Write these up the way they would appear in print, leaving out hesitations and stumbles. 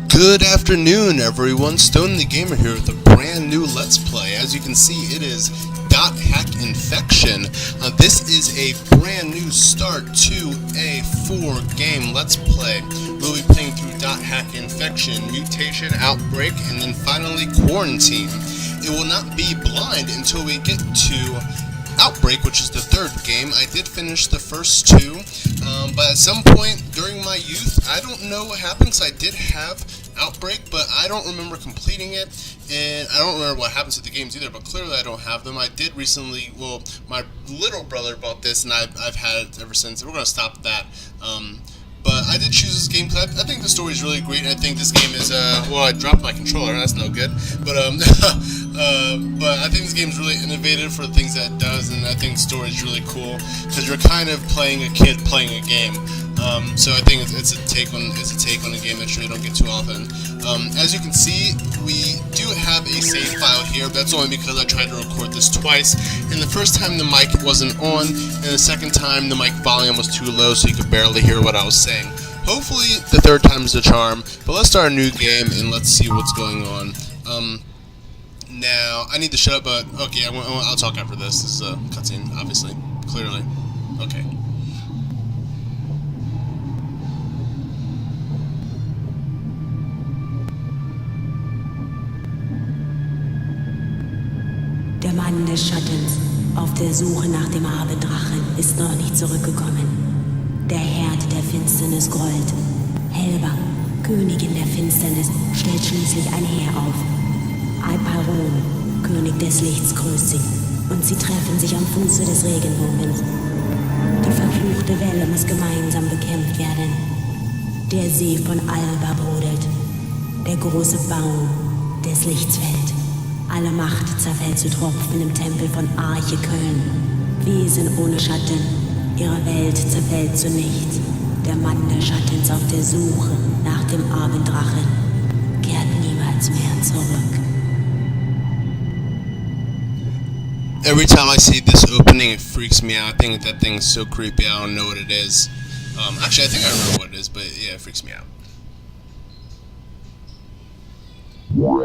Good afternoon, everyone. Stone the Gamer here with a brand new Let's Play. As you can see, it is .hack Infection. This is a brand new start to a 4-game Let's Play. We'll be playing through .hack Infection, Mutation, Outbreak, and then finally Quarantine. It will not be blind until we get to Outbreak, which is the 3rd game. I did finish the first 2, but at some point during my youth, I don't know what happened, because I did have Outbreak, but I don't remember completing it, and I don't remember what happens to the games either, but clearly I don't have them. I did recently, well, my little brother bought this, and I've had it ever since. We're going to stop that. But I did choose this game because I think the story is really great, and I think this game is, well, I dropped my controller, that's no good, but but I think this game is really innovative for the things that it does, and I think the story is really cool, because you're kind of playing a kid playing a game. So I think it's a take on a game that you really don't get too often. As you can see, we do have a save file here, but that's only because I tried to record this twice, and the first time the mic wasn't on, and the second time the mic volume was too low so you could barely hear what I was saying. Hopefully the 3rd time is the charm, but let's start a new game and let's see what's going on. Now, I need to shut up, but okay, I'll talk after this. This is a cutscene, obviously, clearly. Okay. Der Mann des Schattens, auf der Suche nach dem Abendrachen, ist noch nicht zurückgekommen. Der Herd der Finsternis grollt. Helba, Königin der Finsternis, stellt schließlich ein Heer auf. Alparon, König des Lichts, grüßt sie, und sie treffen sich am Fuße des Regenbogens. Die verfluchte Welle muss gemeinsam bekämpft werden. Der See von Alba brodelt. Der große Baum des Lichts fällt. Alle Macht zerfällt zu Tropfen im Tempel von Arche Köln. Wesen ohne Schatten, ihre Welt zerfällt zu nichts. Der Mann des Schattens auf der Suche nach dem Abenddrachen kehrt niemals mehr zurück. Every time I see this opening, it freaks me out. I think that thing is so creepy, I don't know what it is. Actually, I think I remember what it is, but yeah, it freaks me out.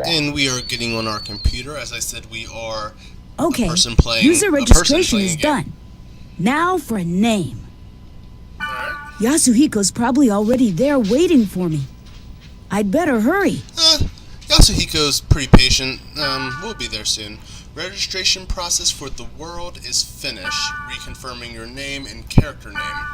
And we are getting on our computer. As I said, we are a person playing. User registration is done. Now for a name. Yasuhiko's probably already there waiting for me. I'd better hurry. Yasuhiko's pretty patient. We'll be there soon. Registration process for the world is finished. Reconfirming your name and character name.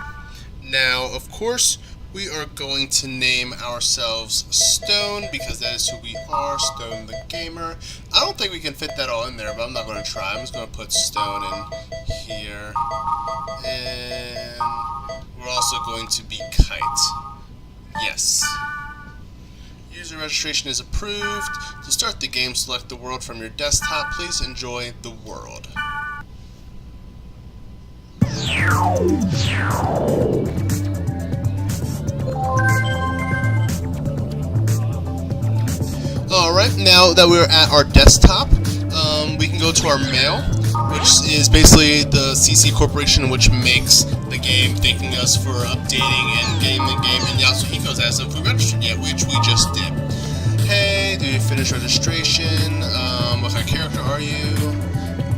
Now, of course, we are going to name ourselves Stone, because that is who we are, Stone the Gamer. I don't think we can fit that all in there, but I'm not going to try. I'm just going to put Stone in here. And we're also going to be Kite. Yes. User registration is approved. To start the game, select the world from your desktop. Please enjoy the world. Alright, now that we're at our desktop, we can go to our mail, which is basically the CC Corporation which makes the game, thanking us for updating and getting the game in Yasuhiko's as if we registered yet, which we just did. Hey, do you finish registration? What kind of character are you?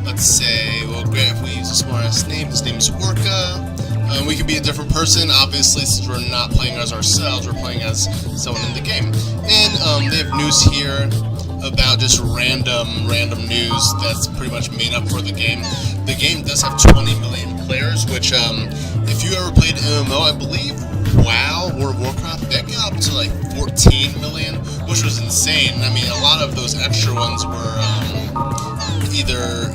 Let's say, well, great if we use a smart-ass name. His name is Orca. We could be a different person, obviously, since we're not playing as ourselves, we're playing as someone in the game. And they have news here about just random news that's pretty much made up for the game. The game does have 20 million players, which, if you ever played MMO, I believe WoW, World of Warcraft, that got up to like 14 million, which was insane. I mean, a lot of those extra ones were either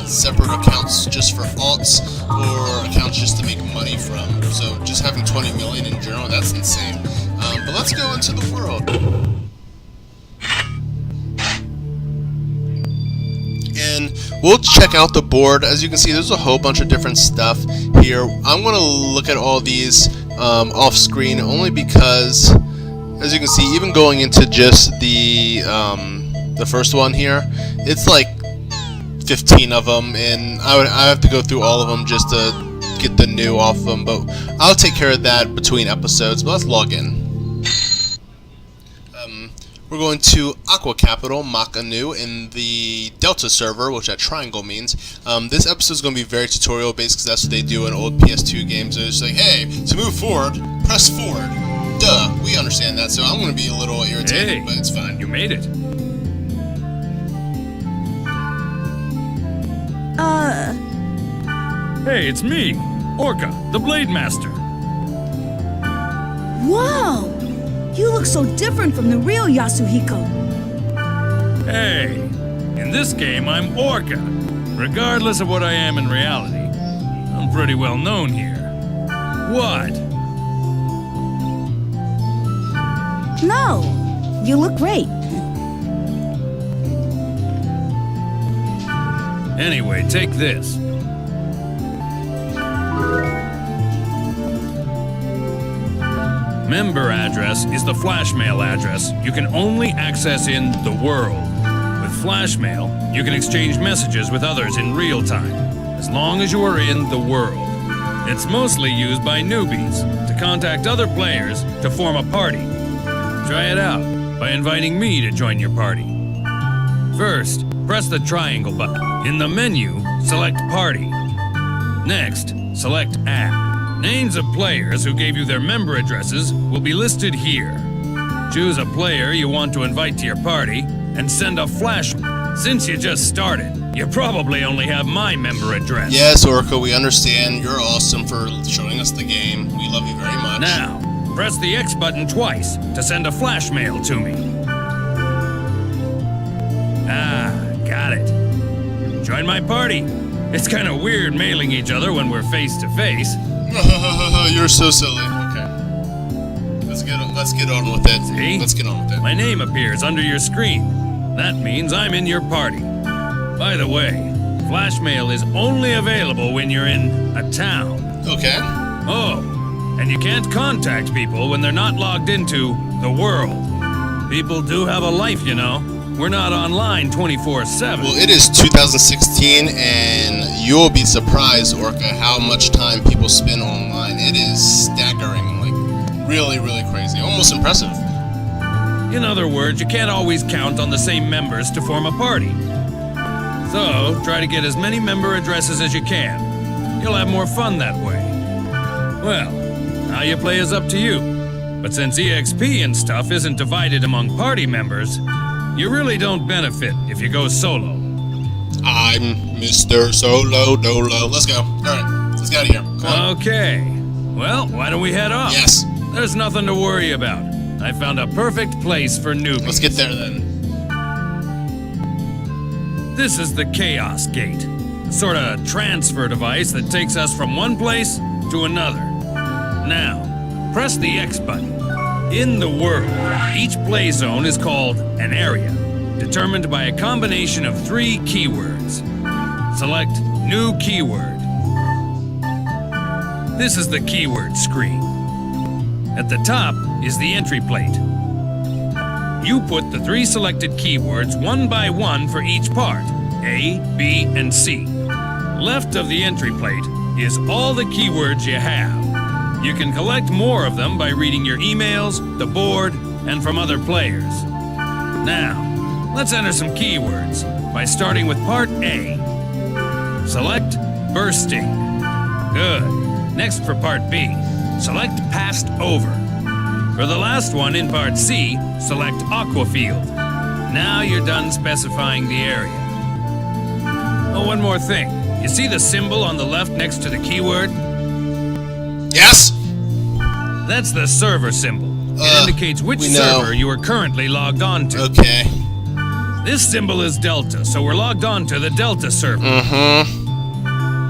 separate accounts just for alts or accounts just to make money from. So just having 20 million in general, that's insane. But let's go into the world. And we'll check out the board. As you can see, there's a whole bunch of different stuff here. I'm going to look at all these off screen only because, as you can see, even going into just the first one here, it's like 15 of them, and I have to go through all of them just to get the new off of them, but I'll take care of that between episodes. But let's log in. We're going to Aqua Capital, Makanu, in the Delta server, which that triangle means. This episode is going to be very tutorial based because that's what they do in old PS2 games. It's like, hey, to move forward, press forward. Duh, we understand that, so I'm going to be a little irritated, but it's fine. You made it. Hey, it's me, Orca, the Blade Master. Whoa! You look so different from the real Yasuhiko. Hey, in this game I'm Orca. Regardless of what I am in reality, I'm pretty well known here. What? No, you look great. Anyway, take this. Member address is the flashmail address you can only access in the world. With flashmail, you can exchange messages with others in real time, as long as you are in the world. It's mostly used by newbies to contact other players to form a party. Try it out by inviting me to join your party. First, press the triangle button. In the menu, select Party. Next, select Add. Names of players who gave you their member addresses will be listed here. Choose a player you want to invite to your party and send a flash. Since you just started, you probably only have my member address. Yes, Orca, we understand. You're awesome for showing us the game. We love you very much. Now, press the X button twice to send a flash mail to me. Ah, got it. Join my party. It's kind of weird mailing each other when we're face to face. You're so silly. Okay. Let's get on with it. See? Let's get on with it. My name appears under your screen. That means I'm in your party. By the way, flash mail is only available when you're in a town. Okay. Oh, and you can't contact people when they're not logged into the world. People do have a life, you know. We're not online 24/7. Well, it is 2016, and you'll be surprised, Orca, how much time people spend online. It is staggering, like really, really crazy, almost impressive. In other words, you can't always count on the same members to form a party. So, try to get as many member addresses as you can. You'll have more fun that way. Well, how you play is up to you. But since EXP and stuff isn't divided among party members, you really don't benefit if you go solo. I'm Mr. Solo Dolo. Let's go. Alright, let's get out of here. Come on. Okay. Well, why don't we head off? Yes. There's nothing to worry about. I found a perfect place for newbies. Let's get there then. This is the Chaos Gate. A sort of transfer device that takes us from one place to another. Now, press the X button. In the world, each play zone is called an area, determined by a combination of 3 keywords. Select New Keyword. This is the keyword screen. At the top is the entry plate. You put the 3 selected keywords one by one for each part, A, B, and C. Left of the entry plate is all the keywords you have. You can collect more of them by reading your emails, the board, and from other players. Now, let's enter some keywords by starting with part A. Select bursting. Good. Next for part B, select passed over. For the last one in part C, select aqua field. Now you're done specifying the area. Oh, one more thing. You see the symbol on the left next to the keyword? Yes? That's the server symbol. It indicates which server you are currently logged on to. Okay. This symbol is Delta, so we're logged on to the Delta server.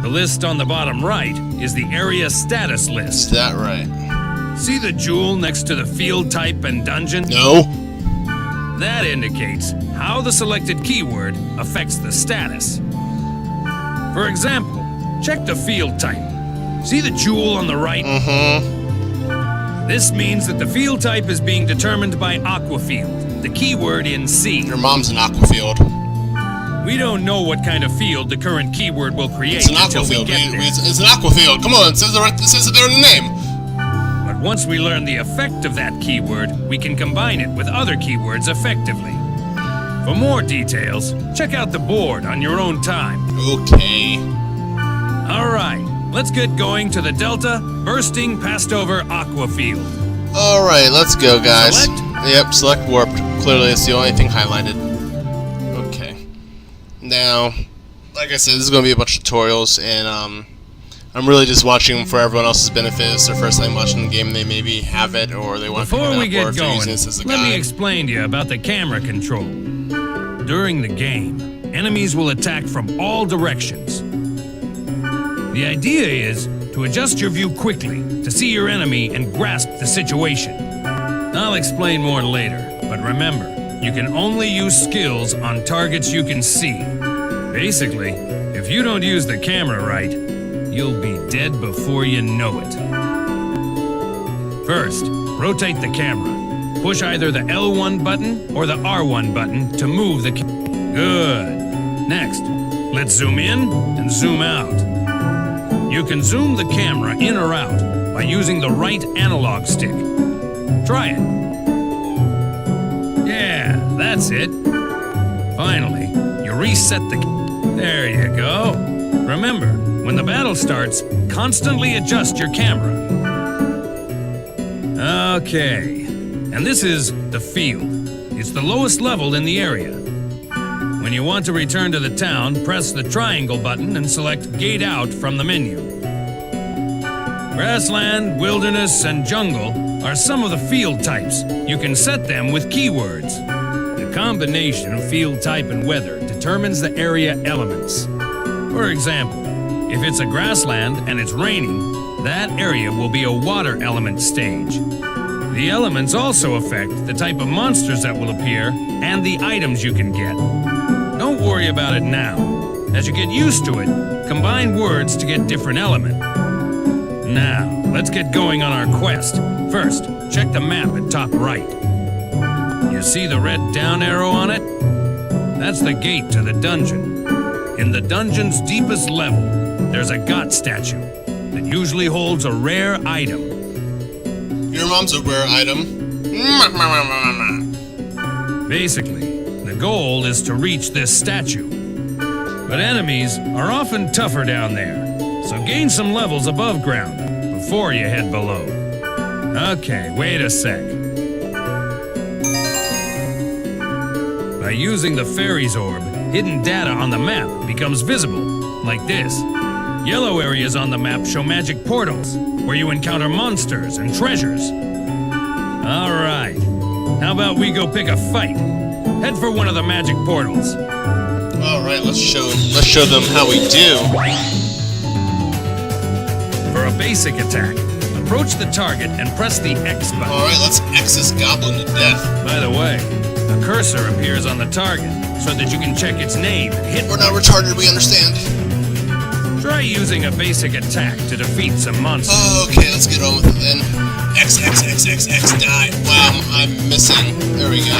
The list on the bottom right is the area status list. Is that right? See the jewel next to the field type and dungeon? No. That indicates how the selected keyword affects the status. For example, check the field type. See the jewel on the right? This means that the field type is being determined by aqua field, the keyword in C. Your mom's an aqua field. We don't know what kind of field the current keyword will create It's an aqua until we field. get there. It's an aqua field. Come on, it says it there in the name. But once we learn the effect of that keyword, we can combine it with other keywords effectively. For more details, check out the board on your own time. Okay. All right, let's get going to the Delta bursting passed over aqua field. All right, let's go, guys. Select? Yep, select warped. Clearly, it's the only thing highlighted. Okay. Now, like I said, this is going to be a bunch of tutorials, and I'm really just watching for everyone else's benefit. It's their first time watching the game. They maybe have it, or they want to pick Before it we up, or get if they're going, using this as a let me guide. explain to you about the camera control. During the game, enemies will attack from all directions. The idea is to adjust your view quickly to see your enemy and grasp the situation. I'll explain more later, but remember, you can only use skills on targets you can see. Basically, if you don't use the camera right, you'll be dead before you know it. First, rotate the camera. Push either the L1 button or the R1 button to move the camera. Good. Next, let's zoom in and zoom out. You can zoom the camera in or out by using the right analog stick. Try it. Yeah, that's it. Finally, you reset the... There you go. Remember, when the battle starts, constantly adjust your camera. Okay, and this is the field. It's the lowest level in the area. When you want to return to the town, press the triangle button and select Gate Out from the menu. Grassland, wilderness, and jungle are some of the field types. You can set them with keywords. The combination of field type and weather determines the area elements. For example, if it's a grassland and it's raining, that area will be a water element stage. The elements also affect the type of monsters that will appear and the items you can get. Don't worry about it now. As you get used to it, combine words to get different element. Now, let's get going on our quest. First, check the map at top right. You see the red down arrow on it? That's the gate to the dungeon. In the dungeon's deepest level, there's a god statue that usually holds a rare item. Your mom's a rare item. Basically, the goal is to reach this statue. But enemies are often tougher down there, so gain some levels above ground before you head below. Okay, wait a sec. By using the fairy's orb, hidden data on the map becomes visible, like this. Yellow areas on the map show magic portals, where you encounter monsters and treasures. All right, how about we go pick a fight? Head for one of the magic portals. All right, let's show them how we do. For a basic attack, approach the target and press the X button. All right, let's X this goblin to death. By the way, a cursor appears on the target so that you can check its name and hit. We're not retarded, we understand. Try using a basic attack to defeat some monsters. Okay, let's get on with it then. X, die. Wow, I'm missing. There we go.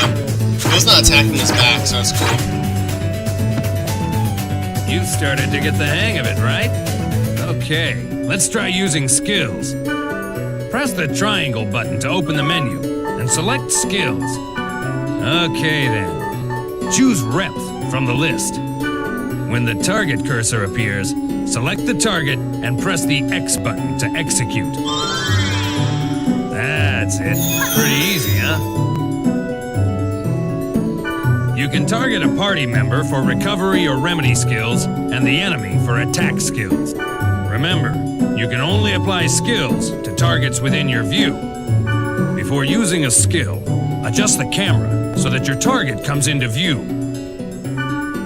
It was not attacking his back, so that's cool. You've started to get the hang of it, right? Okay, let's try using skills. Press the triangle button to open the menu, and select skills. Okay then. Choose Rep from the list. When the target cursor appears, select the target and press the X button to execute. That's it. Pretty easy, huh? You can target a party member for recovery or remedy skills, and the enemy for attack skills. Remember, you can only apply skills to targets within your view. Before using a skill, adjust the camera so that your target comes into view.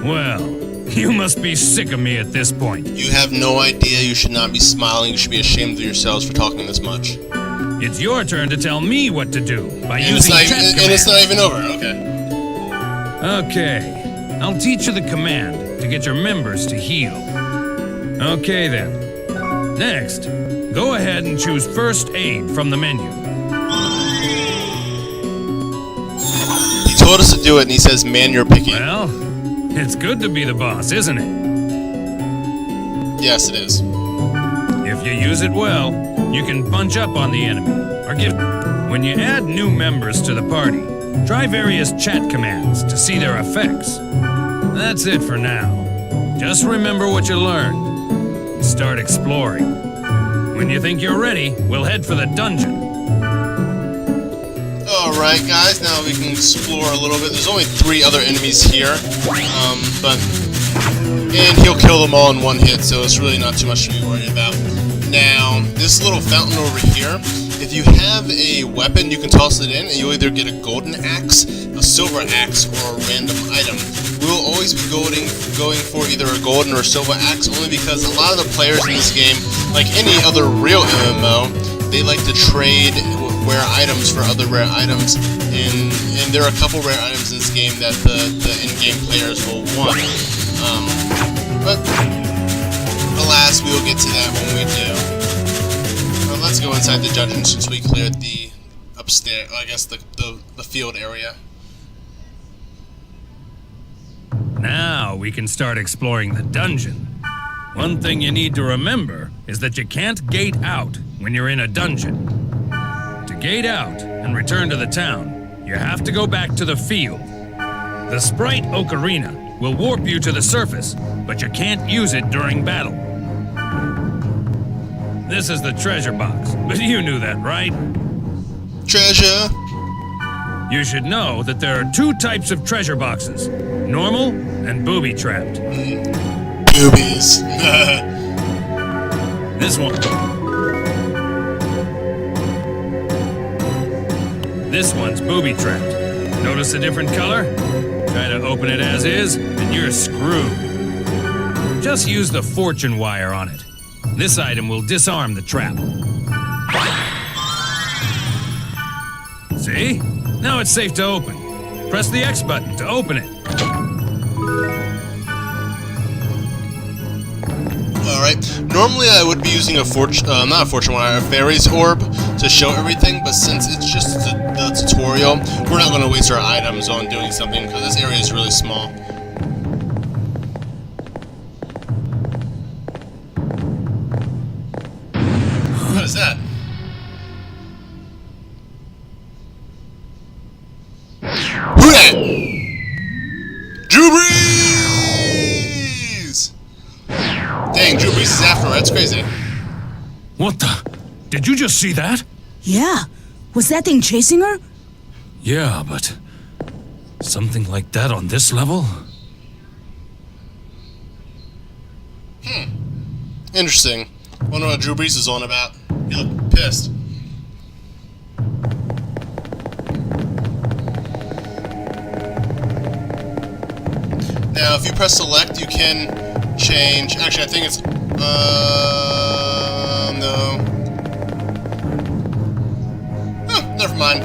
Well, you must be sick of me at this point. You have no idea. You should not be smiling. You should be ashamed of yourselves for talking this much. It's your turn to tell me what to do by And using chat and it's not even over. Okay. Okay, I'll teach you the command to get your members to heal. Okay then. Next, go ahead and choose First Aid from the menu. He told us to do it, and he says, "Man, you're picky." Well, it's good to be the boss, isn't it? Yes, it is. If you use it well, you can bunch up on the enemy, or give... When you add new members to the party, try various chat commands to see their effects. That's it for now. Just remember what you learned. Start exploring. When you think you're ready, we'll head for the dungeon. Alright, guys, now we can explore a little bit. There's only 3 other enemies here, and he'll kill them all in one hit, so it's really not too much to be worried about. Now, this little fountain over here, if you have a weapon, you can toss it in, and you'll either get a golden axe, a silver axe, or a random item. We will always be going for either a golden or silver axe, only because a lot of the players in this game, like any other real MMO, they like to trade rare items for other rare items, and there are a couple rare items in this game that the in-game players will want. But alas, we will get to that when we do. Well, let's go inside the dungeon since we cleared the upstairs, I guess the field area. Now we can start exploring the dungeon. One thing you need to remember is that you can't gate out when you're in a dungeon. To gate out and return to the town, you have to go back to the field. The sprite Ocarina will warp you to the surface, but you can't use it during battle. This is the treasure box, but you knew that, right? Treasure! You should know that there are 2 types of treasure boxes, normal and booby-trapped. Boobies. This one's booby-trapped. Notice the different color? Try to open it as is, and you're screwed. Just use the fortune wire on it. This item will disarm the trap. See? Now it's safe to open. Press the X button to open it. Alright, normally I would be using a not a fortune wire, a fairy's orb to show everything, but since it's just the tutorial, we're not going to waste our items on doing something, because this area is really small. What is that? Who that? Drew Brees! Dang, Drew Brees is after her. That's crazy. What the? Did you just see that? Yeah. Was that thing chasing her? Yeah, but... something like that on this level? Interesting. Wonder what Drew Brees is on about. He looked pissed. Now, if you press select, you can change... Actually, I think it's... no. Oh, never mind.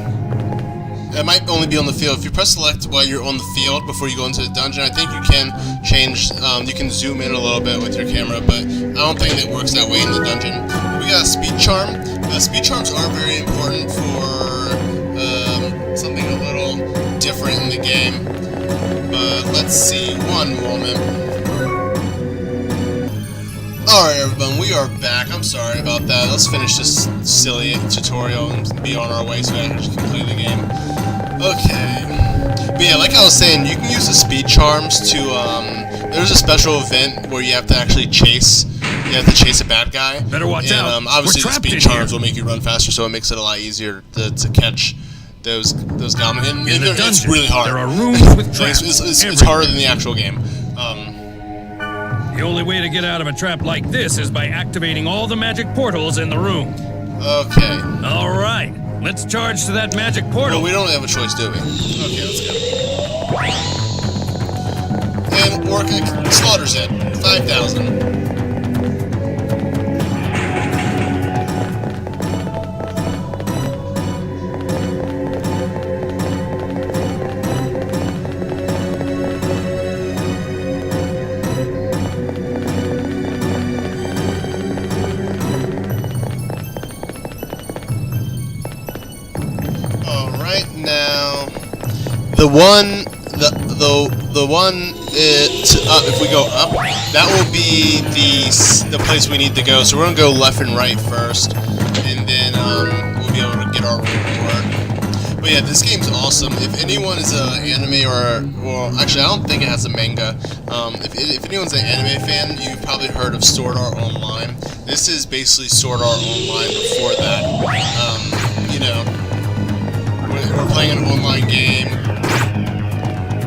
it might only be on the field. If you press select while you're on the field before you go into the dungeon, I think you can change, you can zoom in a little bit with your camera, but I don't think it works that way in the dungeon. We got a speed charm. Speed charms are very important for something a little different in the game. But let's see, one moment. Alright everyone, we are back. I'm sorry about that. Let's finish this silly tutorial and be on our way so I can just complete the game. Okay. But yeah, like I was saying, you can use the speed charms to, there's a special event where you have to actually chase, a bad guy. Better watch out. Obviously the speed charms will make you run faster, so it makes it a lot easier to catch those goblins. And in the dungeon, it's really hard. There are rooms with traps. It's harder than the actual game. The only way to get out of a trap like this is by activating all the magic portals in the room. Okay. All right, let's charge to that magic portal. Well, we don't have a choice, do we? Okay, let's go. And Orca slaughters it. 5,000. Now, the one, if we go up, that will be the place we need to go. So we're gonna go left and right first, and then we'll be able to get our reward. But yeah, this game's awesome. If anyone is an anime well, actually I don't think it has a manga. If anyone's an anime fan, you've probably heard of Sword Art Online. This is basically Sword Art Online before that. You know. We're playing an online game,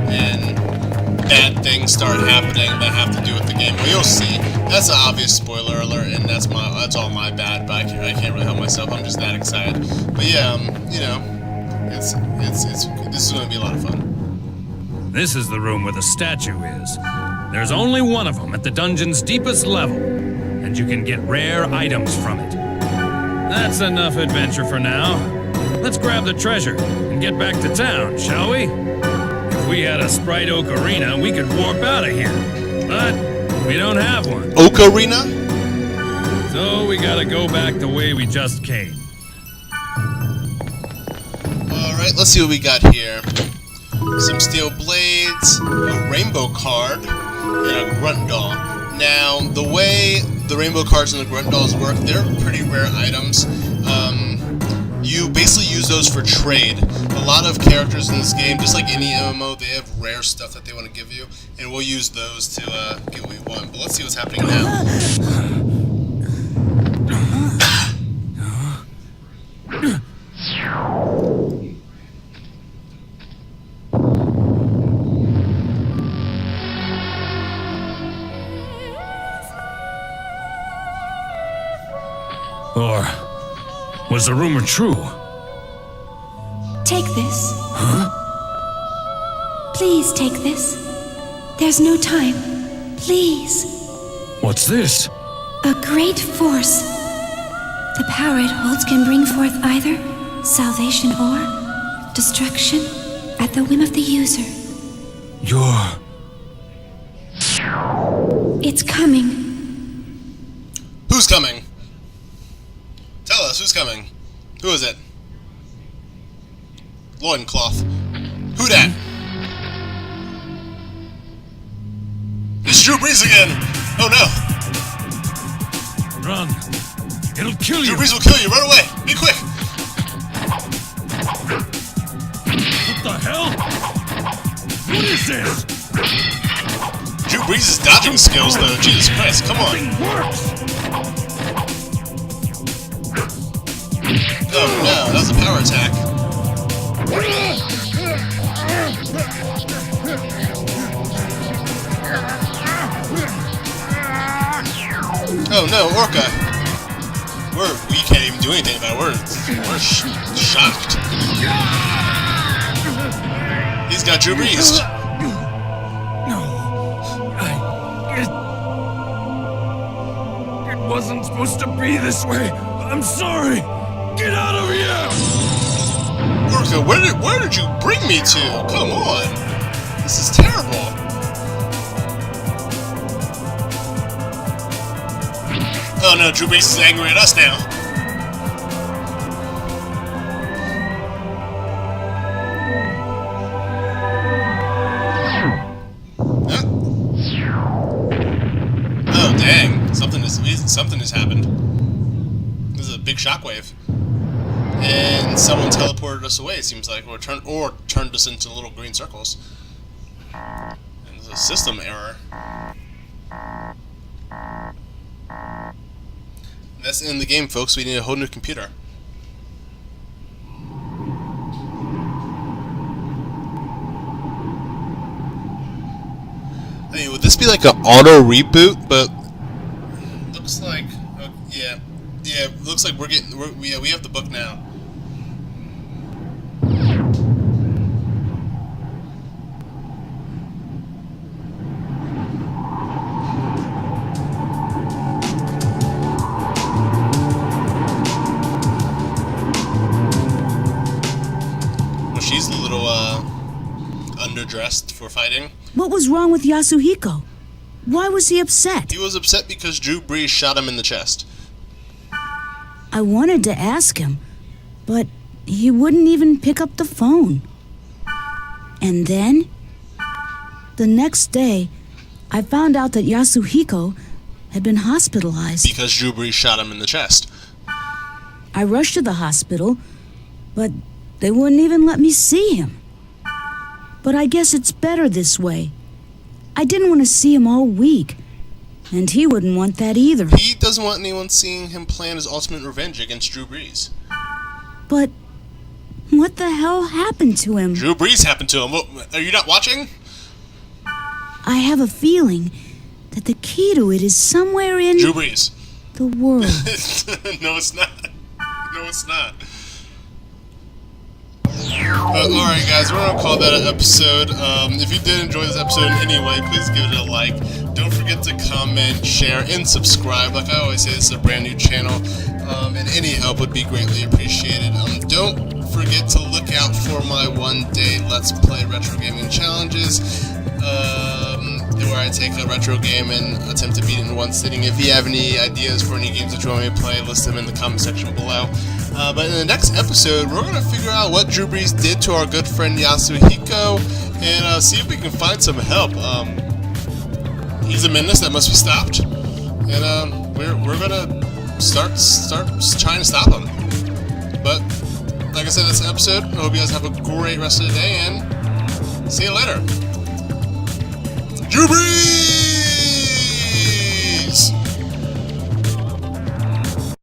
and bad things start happening that have to do with the game. Well, you'll see. That's an obvious spoiler alert, and that's all my bad. But I can't really help myself. I'm just that excited. But yeah, you know, this is going to be a lot of fun. This is the room where the statue is. There's only one of them at the dungeon's deepest level, and you can get rare items from it. That's enough adventure for now. Let's grab the treasure and get back to town, shall we? If we had a Sprite Ocarina, we could warp out of here. But we don't have one. Ocarina? So we gotta go back the way we just came. Alright, let's see what we got here. Some steel blades, a rainbow card, and a grunt doll. Now, the way the rainbow cards and the grunt dolls work, they're pretty rare items. You basically use those for trade. A lot of characters in this game, just like any MMO, they have rare stuff that they want to give you, and we'll use those to get what we want. But let's see what's happening now. Or was the rumor true? Take this. Huh? Please take this. There's no time. Please. What's this? A great force. The power it holds can bring forth either salvation or destruction at the whim of the user. It's coming. Who's coming? Tell us, who's coming? Who is it? Loincloth. Who dat? It's Drew Brees again! Oh no! Run. It'll kill you. Drew Brees will kill you, run away! Be quick! What the hell? What is this? Drew Brees' dodging skills though, Jesus Christ, come on! It works. Oh no, that was a power attack. Oh no, Orca! We can't even do anything about it. We're shocked. He's got Drew Brees. No. It wasn't supposed to be this way. I'm sorry. Get out of here! Orca, Yasuhiko, where did you bring me to? Come on. This is terrible. Oh no, Drew Brees is angry at us now. Oh dang, something has happened. This is a big shockwave. And someone teleported us away, it seems like, or turned us into little green circles. And there's a system error. That's the end of the game, folks. We need a whole new computer. I mean, would this be like an auto reboot? But looks like, yeah, looks like we have the book now. She's a little underdressed for fighting. What was wrong with Yasuhiko? Why was he upset? He was upset because Drew Brees shot him in the chest. I wanted to ask him, but he wouldn't even pick up the phone. And then, the next day, I found out that Yasuhiko had been hospitalized. Because Drew Brees shot him in the chest. I rushed to the hospital, but they wouldn't even let me see him. But I guess it's better this way. I didn't want to see him all week, and he wouldn't want that either. He doesn't want anyone seeing him plan his ultimate revenge against Drew Brees. But what the hell happened to him? Drew Brees happened to him. Are you not watching? I have a feeling that the key to it is somewhere in Drew Brees. the world. No, it's not. No, it's not. Alright guys, we're gonna call that an episode. If you did enjoy this episode in any way, please give it a like. Don't forget to comment, share, and subscribe. Like I always say, this is a brand new channel, and any help would be greatly appreciated. Don't forget to look out for my one-day Let's Play retro gaming challenges, where I take a retro game and attempt to beat it in one sitting. If you have any ideas for any games that you want me to play, list them in the comment section below. But in the next episode, we're going to figure out what Drew Brees did to our good friend Yasuhiko, and see if we can find some help. He's a menace that must be stopped, and we're going to start trying to stop him. But like I said, that's the episode. I hope you guys have a great rest of the day, and see you later. Drew Brees!